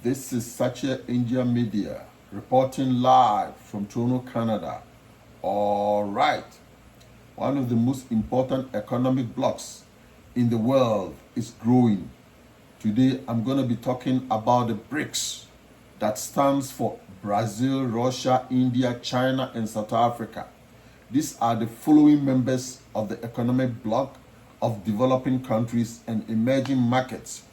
This is Sacha India Media reporting live from Toronto, Canada. All right, one of the most important economic blocks in the world is growing. Today, I'm going to be talking about the BRICS, that stands for Brazil, Russia, India, China, and South Africa. These are the following members of the economic bloc of developing countries and emerging markets.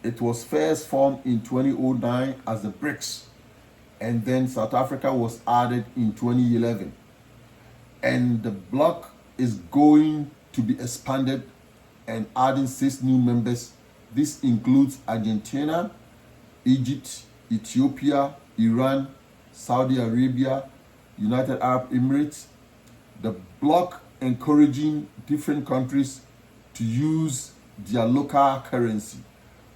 It was first formed in 2009 as the BRICS, and then South Africa was added in 2011. And the bloc is going to be expanded and adding 6 new members. This includes Argentina, Egypt, Ethiopia, Iran, Saudi Arabia, United Arab Emirates. The bloc encouraging different countries to use their local currency,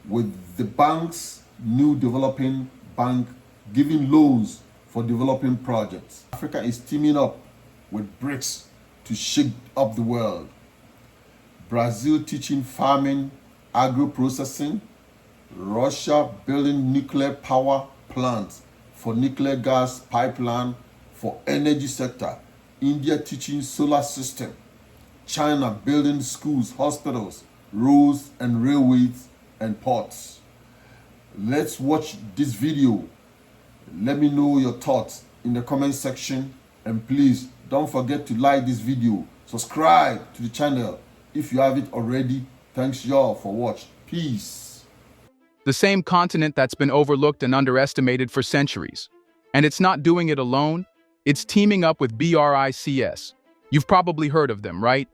with the bank's new developing bank giving loans for developing projects. Africa is teaming up with BRICS to shake up the world. Brazil teaching farming, agro-processing, Russia building nuclear power plants for nuclear gas pipeline for energy sector, India teaching solar system, China building schools, hospitals, roads and railways and ports. Let's watch this video. Let me know your thoughts in the comment section, and please don't forget to like this video, subscribe to the channel if you haven't already. Thanks y'all for watching. Peace. The same continent that's been overlooked and underestimated for centuries. And it's not doing it alone, it's teaming up with BRICS. You've probably heard of them, right?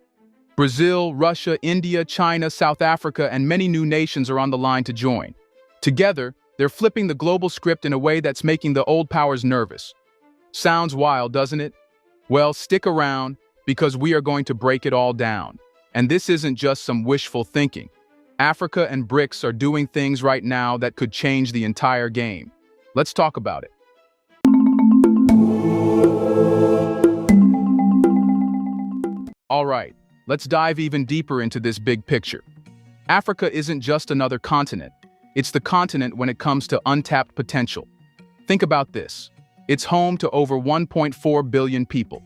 Brazil, Russia, India, China, South Africa, and many new nations are on the line to join. Together, they're flipping the global script in a way that's making the old powers nervous. Sounds wild, doesn't it? Well, stick around, because we are going to break it all down. And this isn't just some wishful thinking. Africa and BRICS are doing things right now that could change the entire game. Let's talk about it. All right, let's dive even deeper into this big picture. Africa isn't just another continent. It's the continent when it comes to untapped potential. Think about this. It's home to over 1.4 billion people.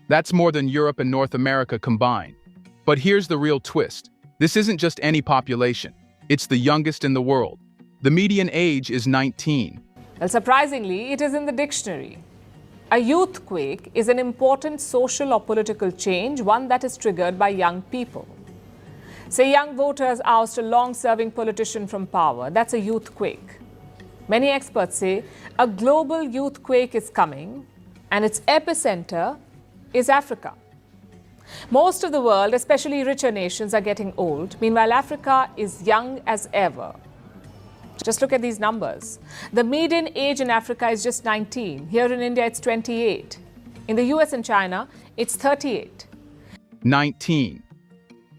That's more than Europe and North America combined. But here's the real twist. This isn't just any population. It's the youngest in the world. The median age is 19. Well, surprisingly, it is in the dictionary. A youthquake is an important social or political change, one that is triggered by young people. Say young voters oust a long-serving politician from power. That's a youthquake. Many experts say a global youthquake is coming, and its epicenter is Africa. Most of the world, especially richer nations, are getting old. Meanwhile, Africa is young as ever. Just look at these numbers. The median age in Africa is just 19. Here in India, it's 28. In the US and China, it's 38. 19.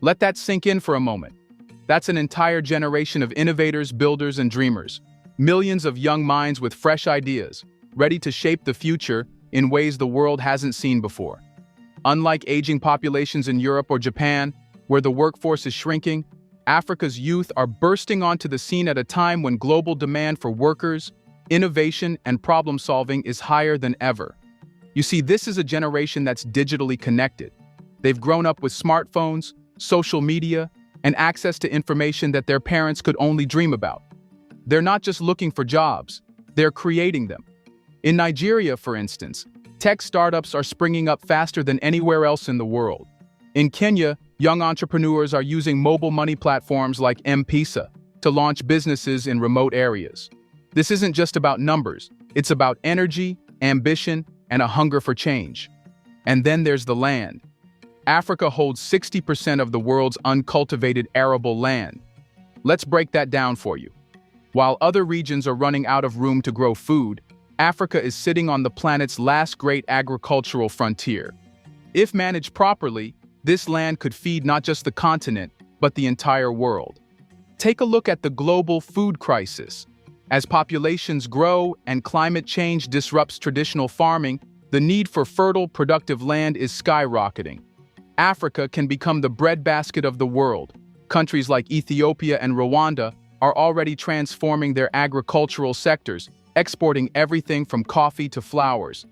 Let that sink in for a moment. That's an entire generation of innovators, builders, and dreamers. Millions of young minds with fresh ideas, ready to shape the future in ways the world hasn't seen before. Unlike aging populations in Europe or Japan, where the workforce is shrinking, Africa's youth are bursting onto the scene at a time when global demand for workers, innovation, and problem-solving is higher than ever. You see, this is a generation that's digitally connected. They've grown up with smartphones, social media, and access to information that their parents could only dream about. They're not just looking for jobs, they're creating them. In Nigeria, for instance, tech startups are springing up faster than anywhere else in the world. In Kenya, young entrepreneurs are using mobile money platforms like M-Pesa to launch businesses in remote areas. This isn't just about numbers, it's about energy, ambition, and a hunger for change. And then there's the land. Africa holds 60% of the world's uncultivated arable land. Let's break that down for you. While other regions are running out of room to grow food, Africa is sitting on the planet's last great agricultural frontier. If managed properly, this land could feed not just the continent, but the entire world. Take a look at the global food crisis. As populations grow and climate change disrupts traditional farming, the need for fertile, productive land is skyrocketing. Africa can become the breadbasket of the world. Countries like Ethiopia and Rwanda are already transforming their agricultural sectors, exporting everything from coffee to flowers.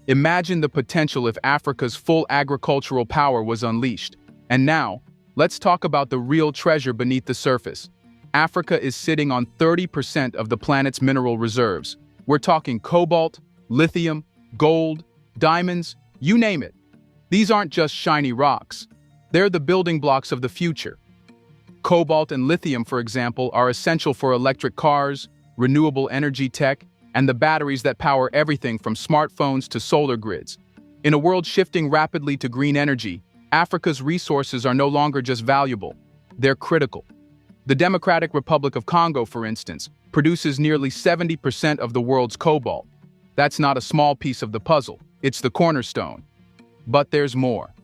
Imagine the potential if Africa's full agricultural power was unleashed. And now, let's talk about the real treasure beneath the surface. Africa is sitting on 30% of the planet's mineral reserves. We're talking cobalt, lithium, gold, diamonds, you name it. These aren't just shiny rocks. They're the building blocks of the future. Cobalt and lithium, for example, are essential for electric cars, renewable energy tech, and the batteries that power everything from smartphones to solar grids. In a world shifting rapidly to green energy, Africa's resources are no longer just valuable, they're critical. The Democratic Republic of Congo, for instance, produces nearly 70% of the world's cobalt. That's not a small piece of the puzzle, it's the cornerstone. But there's more.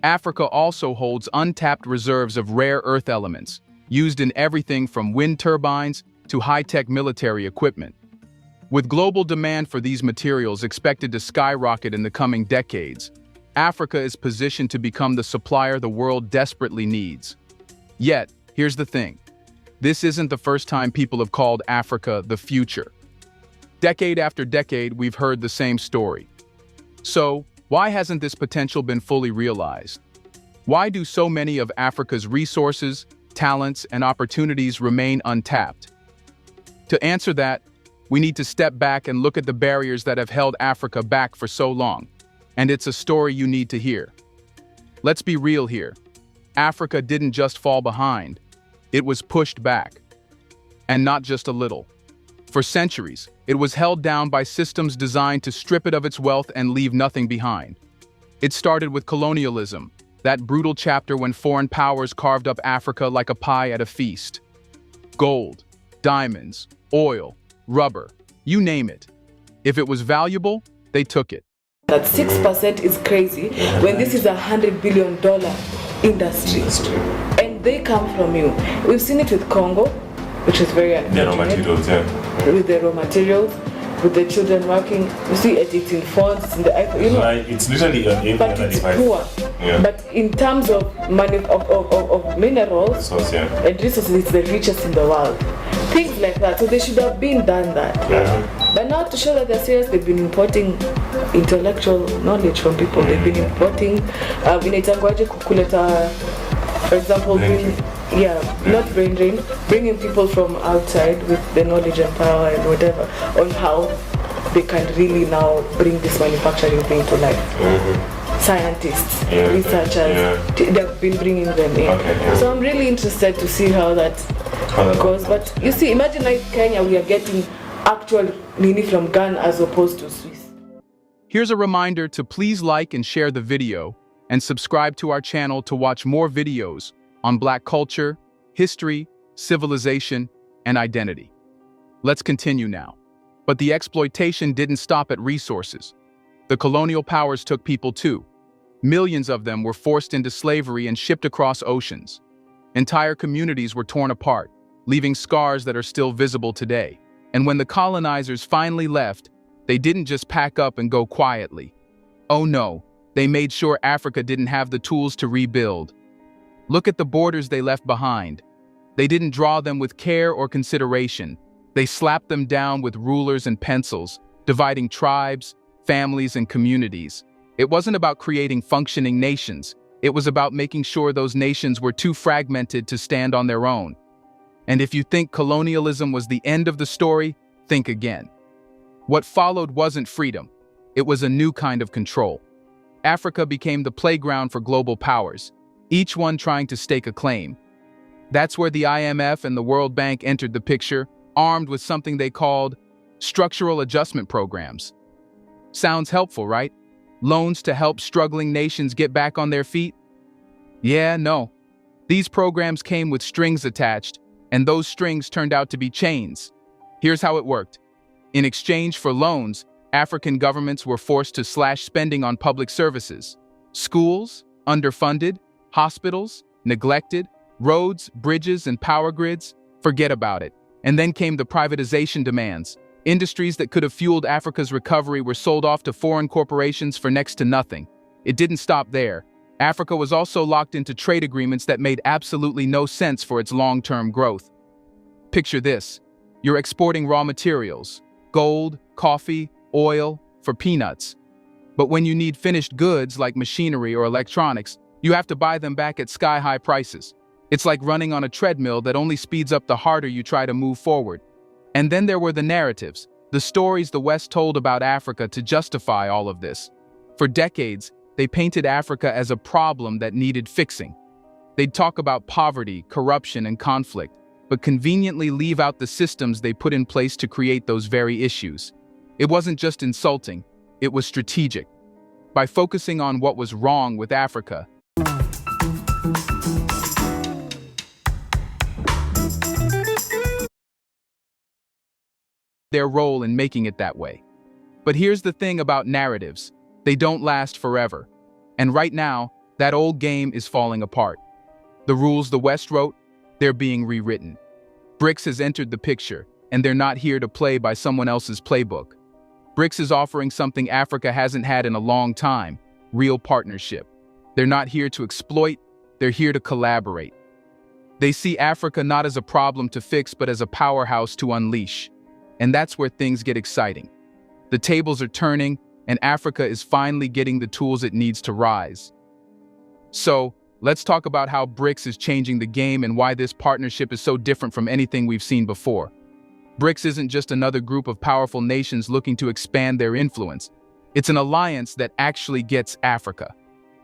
Africa also holds untapped reserves of rare earth elements, used in everything from wind turbines to high-tech military equipment. With global demand for these materials expected to skyrocket in the coming decades, Africa is positioned to become the supplier the world desperately needs. Yet, here's the thing. This isn't the first time people have called Africa the future. Decade after decade, we've heard the same story. So, why hasn't this potential been fully realized? Why do so many of Africa's resources, talents, and opportunities remain untapped? To answer that, we need to step back and look at the barriers that have held Africa back for so long. And it's a story you need to hear. Let's be real here. Africa didn't just fall behind, it was pushed back. And not just a little. For centuries, it was held down by systems designed to strip it of its wealth and leave nothing behind. It started with colonialism, that brutal chapter when foreign powers carved up Africa like a pie at a feast. Gold, diamonds, oil, rubber, you name it. If it was valuable, they took it. That 6% is crazy when this is $100 billion industry. And they come from you. We've seen it with Congo, which is very The raw materials, with the raw materials, with the children working. You see it's in phones, it's in the iPhone, you know. It's literally on every But other it's device. poor. Yeah. But in terms of minerals Resource, yeah. and resources, it's the richest in the world. Things like that. So they should have been done that. Yeah. But now to show that they're serious, they've been importing intellectual knowledge from people. They've been importing, inaitangwaje kukuleta, for example, not brain drain, bringing people from outside with the knowledge and power and whatever on how they can really now bring this manufacturing thing to life. Scientists, researchers, they've been bringing them in. Okay, So I'm really interested to see how that goes. But you see, imagine like Kenya, we are getting actual nini from Ghana as opposed to Swiss. Here's a reminder to please like and share the video and subscribe to our channel to watch more videos on Black culture, history, civilization, and identity. Let's continue now. But the exploitation didn't stop at resources. The colonial powers took people too. Millions of them were forced into slavery and shipped across oceans. Entire communities were torn apart, leaving scars that are still visible today. And when the colonizers finally left, they didn't just pack up and go quietly. Oh no, they made sure Africa didn't have the tools to rebuild. Look at the borders they left behind. They didn't draw them with care or consideration. They slapped them down with rulers and pencils, dividing tribes, families, and communities. It wasn't about creating functioning nations. It was about making sure those nations were too fragmented to stand on their own. And if you think colonialism was the end of the story, think again. What followed wasn't freedom. It was a new kind of control. Africa became the playground for global powers, each one trying to stake a claim. That's where the IMF and the World Bank entered the picture, armed with something they called structural adjustment programs. Sounds helpful, right? Loans to help struggling nations get back on their feet? Yeah, no. These programs came with strings attached, and those strings turned out to be chains. Here's how it worked. In exchange for loans, African governments were forced to slash spending on public services. Schools, underfunded, hospitals, neglected, roads, bridges, and power grids, forget about it. And then came the privatization demands. Industries that could have fueled Africa's recovery were sold off to foreign corporations for next to nothing. It didn't stop there. Africa was also locked into trade agreements that made absolutely no sense for its long-term growth. Picture this. You're exporting raw materials, gold, coffee, oil, for peanuts. But when you need finished goods like machinery or electronics, you have to buy them back at sky-high prices. It's like running on a treadmill that only speeds up the harder you try to move forward. And then there were the narratives, the stories the West told about Africa to justify all of this. For decades, they painted Africa as a problem that needed fixing. They'd talk about poverty, corruption, and conflict, but conveniently leave out the systems they put in place to create those very issues. It wasn't just insulting, it was strategic. By focusing on what was wrong with Africa, their role in making it that way. But here's the thing about narratives. They don't last forever. And right now, that old game is falling apart. The rules the West wrote, they're being rewritten. BRICS has entered the picture, and they're not here to play by someone else's playbook. BRICS is offering something Africa hasn't had in a long time, real partnership. They're not here to exploit, they're here to collaborate. They see Africa not as a problem to fix, but as a powerhouse to unleash. And that's where things get exciting. The tables are turning, and Africa is finally getting the tools it needs to rise. So, let's talk about how BRICS is changing the game and why this partnership is so different from anything we've seen before. BRICS isn't just another group of powerful nations looking to expand their influence. It's an alliance that actually gets Africa.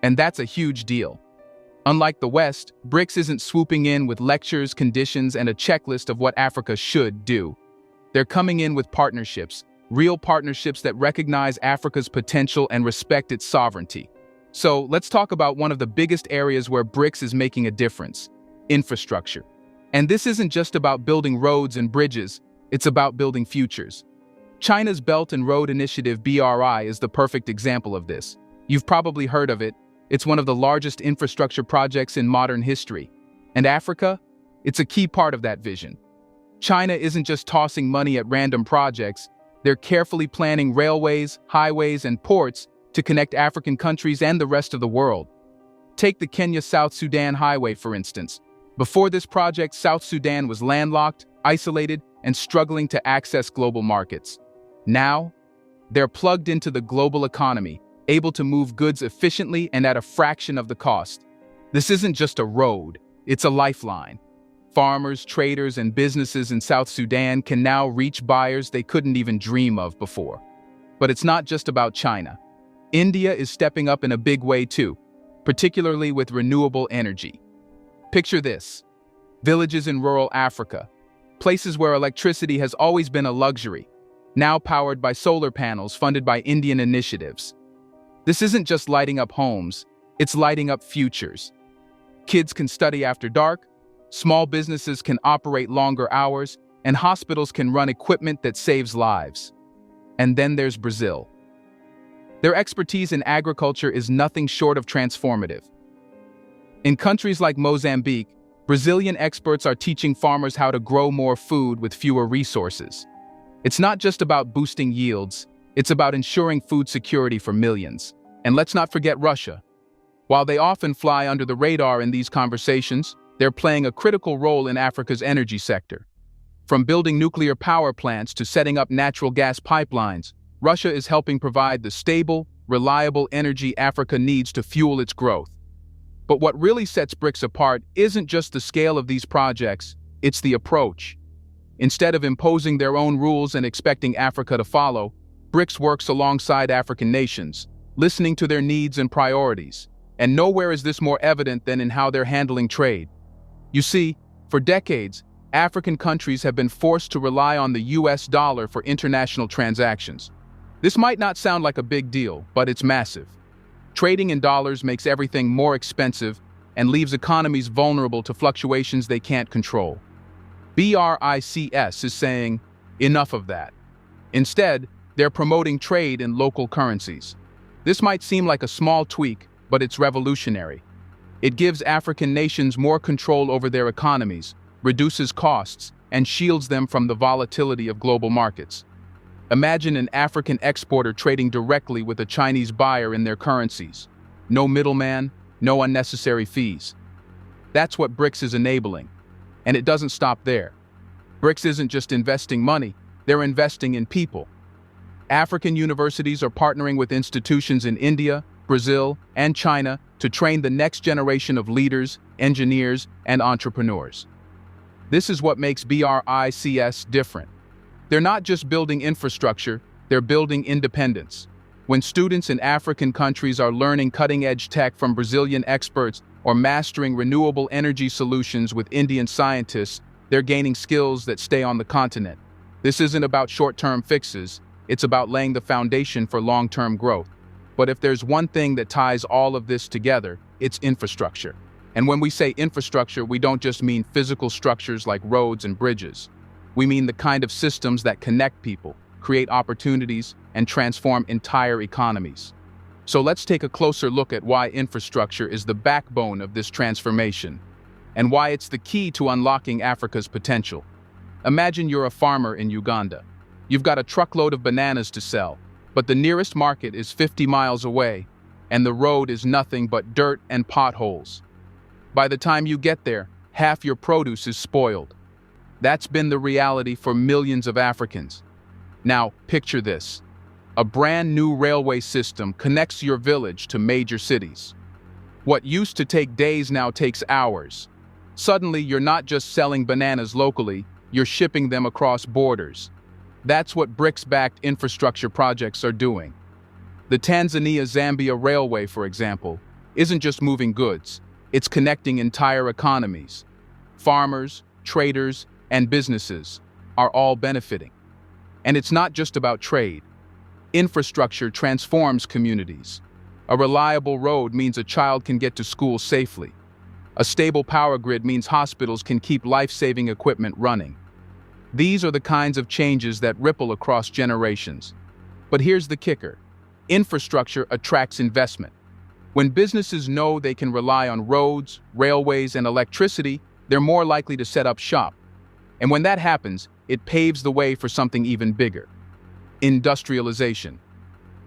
And that's a huge deal. Unlike the West, BRICS isn't swooping in with lectures, conditions, and a checklist of what Africa should do. They're coming in with partnerships, real partnerships that recognize Africa's potential and respect its sovereignty. So let's talk about one of the biggest areas where BRICS is making a difference: infrastructure. And this isn't just about building roads and bridges, it's about building futures. China's Belt and Road Initiative (BRI) is the perfect example of this. You've probably heard of it. It's one of the largest infrastructure projects in modern history. And Africa? It's a key part of that vision. China isn't just tossing money at random projects, they're carefully planning railways, highways, and ports to connect African countries and the rest of the world. Take the Kenya-South Sudan Highway, for instance. Before this project, South Sudan was landlocked, isolated, and struggling to access global markets. Now, they're plugged into the global economy, able to move goods efficiently and at a fraction of the cost. This isn't just a road, it's a lifeline. Farmers, traders, and businesses in South Sudan can now reach buyers they couldn't even dream of before. But it's not just about China. India is stepping up in a big way too, particularly with renewable energy. Picture this: villages in rural Africa, places where electricity has always been a luxury, now powered by solar panels funded by Indian initiatives. This isn't just lighting up homes, it's lighting up futures. Kids can study after dark, small businesses can operate longer hours, and hospitals can run equipment that saves lives. And then there's Brazil. Their expertise in agriculture is nothing short of transformative. In countries like Mozambique, Brazilian experts are teaching farmers how to grow more food with fewer resources. It's not just about boosting yields, it's about ensuring food security for millions. And let's not forget Russia. While they often fly under the radar in these conversations, they're playing a critical role in Africa's energy sector. From building nuclear power plants to setting up natural gas pipelines, Russia is helping provide the stable, reliable energy Africa needs to fuel its growth. But what really sets BRICS apart isn't just the scale of these projects, it's the approach. Instead of imposing their own rules and expecting Africa to follow, BRICS works alongside African nations, listening to their needs and priorities. And nowhere is this more evident than in how they're handling trade. You see, for decades, African countries have been forced to rely on the US dollar for international transactions. This might not sound like a big deal, but it's massive. Trading in dollars makes everything more expensive and leaves economies vulnerable to fluctuations they can't control. BRICS is saying, enough of that. Instead, they're promoting trade in local currencies. This might seem like a small tweak, but it's revolutionary. It gives African nations more control over their economies, reduces costs, and shields them from the volatility of global markets. Imagine an African exporter trading directly with a Chinese buyer in their currencies. No middleman, no unnecessary fees. That's what BRICS is enabling. And it doesn't stop there. BRICS isn't just investing money, they're investing in people. African universities are partnering with institutions in India, Brazil, and China to train the next generation of leaders, engineers, and entrepreneurs. This is what makes BRICS different. They're not just building infrastructure, they're building independence. When students in African countries are learning cutting-edge tech from Brazilian experts or mastering renewable energy solutions with Indian scientists, they're gaining skills that stay on the continent. This isn't about short-term fixes, it's about laying the foundation for long-term growth. But if there's one thing that ties all of this together, it's infrastructure. And when we say infrastructure, we don't just mean physical structures like roads and bridges. We mean the kind of systems that connect people, create opportunities, and transform entire economies. So let's take a closer look at why infrastructure is the backbone of this transformation, and why it's the key to unlocking Africa's potential. Imagine you're a farmer in Uganda. You've got a truckload of bananas to sell, but the nearest market is 50 miles away, and the road is nothing but dirt and potholes. By the time you get there, half your produce is spoiled. That's been the reality for millions of Africans. Now, picture this. A brand new railway system connects your village to major cities. What used to take days now takes hours. Suddenly, you're not just selling bananas locally, you're shipping them across borders. That's what BRICS-backed infrastructure projects are doing. The Tanzania-Zambia Railway, for example, isn't just moving goods, it's connecting entire economies. Farmers, traders, and businesses are all benefiting. And it's not just about trade. Infrastructure transforms communities. A reliable road means a child can get to school safely. A stable power grid means hospitals can keep life-saving equipment running. These are the kinds of changes that ripple across generations. But here's the kicker. Infrastructure attracts investment. When businesses know they can rely on roads, railways, and electricity, they're more likely to set up shop. And when that happens, it paves the way for something even bigger. Industrialization.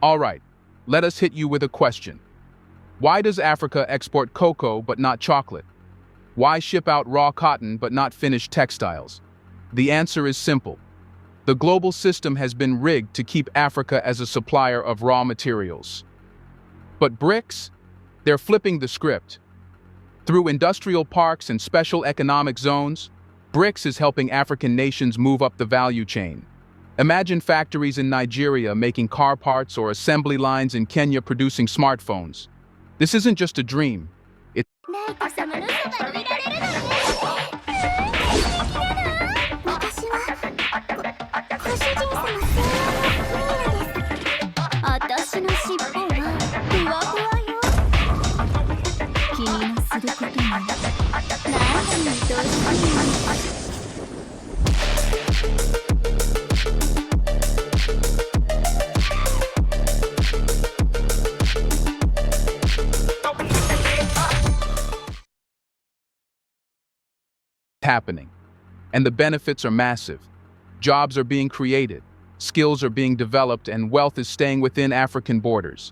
All right, let us hit you with a question. Why does Africa export cocoa but not chocolate? Why ship out raw cotton but not finished textiles? The answer is simple. The global system has been rigged to keep Africa as a supplier of raw materials. But BRICS? They're flipping the script. Through industrial parks and special economic zones, BRICS is helping African nations move up the value chain. Imagine factories in Nigeria making car parts or assembly lines in Kenya producing smartphones. This isn't just a dream. It's 私の尻尾はふわふわよ。君のすることも何に愛しい。 happening. And the benefits are massive. Jobs are being created, skills are being developed, and wealth is staying within African borders.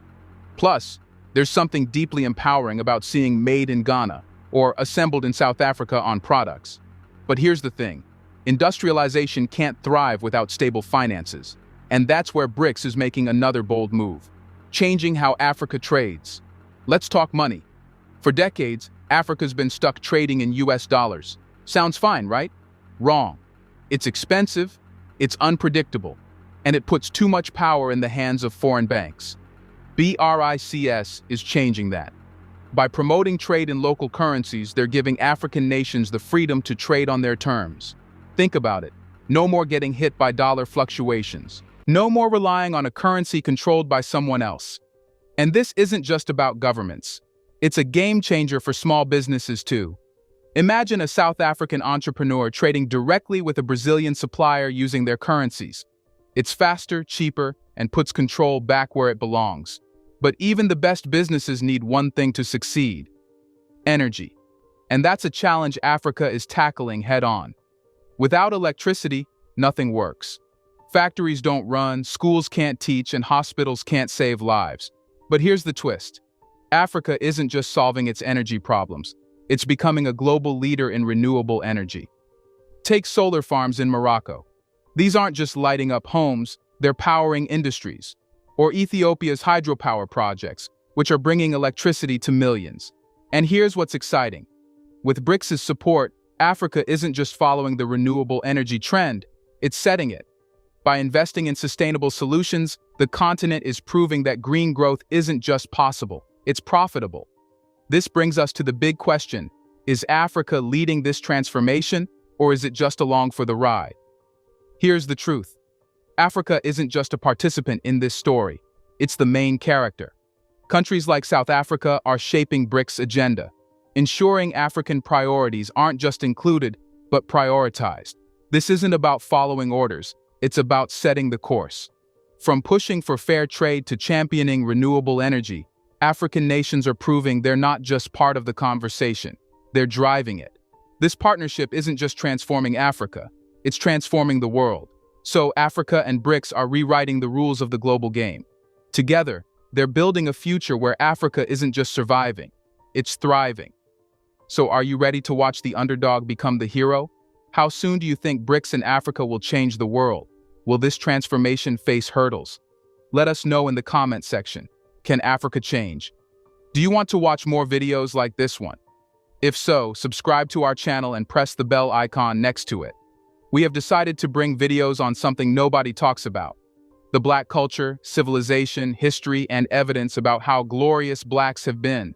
Plus, there's something deeply empowering about seeing made in Ghana or assembled in South Africa on products. But here's the thing. Industrialization can't thrive without stable finances. And that's where BRICS is making another bold move, changing how Africa trades. Let's talk money. For decades, Africa's been stuck trading in US dollars. Sounds fine, right? Wrong. It's expensive, it's unpredictable, and it puts too much power in the hands of foreign banks. BRICS is changing that. By promoting trade in local currencies, they're giving African nations the freedom to trade on their terms. Think about it. No more getting hit by dollar fluctuations. No more relying on a currency controlled by someone else. And this isn't just about governments. It's a game changer for small businesses too. Imagine a South African entrepreneur trading directly with a Brazilian supplier using their currencies. It's faster, cheaper, and puts control back where it belongs. But even the best businesses need one thing to succeed: energy. And that's a challenge Africa is tackling head-on. Without electricity, nothing works. Factories don't run, schools can't teach, and hospitals can't save lives. But here's the twist. Africa isn't just solving its energy problems. It's becoming a global leader in renewable energy. Take solar farms in Morocco. These aren't just lighting up homes, they're powering industries. Or Ethiopia's hydropower projects, which are bringing electricity to millions. And here's what's exciting. With BRICS' support, Africa isn't just following the renewable energy trend, it's setting it. By investing in sustainable solutions, the continent is proving that green growth isn't just possible, it's profitable. This brings us to the big question: is Africa leading this transformation, or is it just along for the ride? Here's the truth. Africa isn't just a participant in this story, it's the main character. Countries like South Africa are shaping BRICS' agenda, ensuring African priorities aren't just included, but prioritized. This isn't about following orders, it's about setting the course. From pushing for fair trade to championing renewable energy, African nations are proving they're not just part of the conversation, they're driving it. This partnership isn't just transforming Africa, it's transforming the world. So Africa and BRICS are rewriting the rules of the global game. Together, they're building a future where Africa isn't just surviving, it's thriving. So are you ready to watch the underdog become the hero? How soon do you think BRICS and Africa will change the world? Will this transformation face hurdles? Let us know in the comment section. Can Africa change? Do you want to watch more videos like this one? If so, subscribe to our channel and press the bell icon next to it. We have decided to bring videos on something nobody talks about: the Black culture, civilization, history, and evidence about how glorious Blacks have been.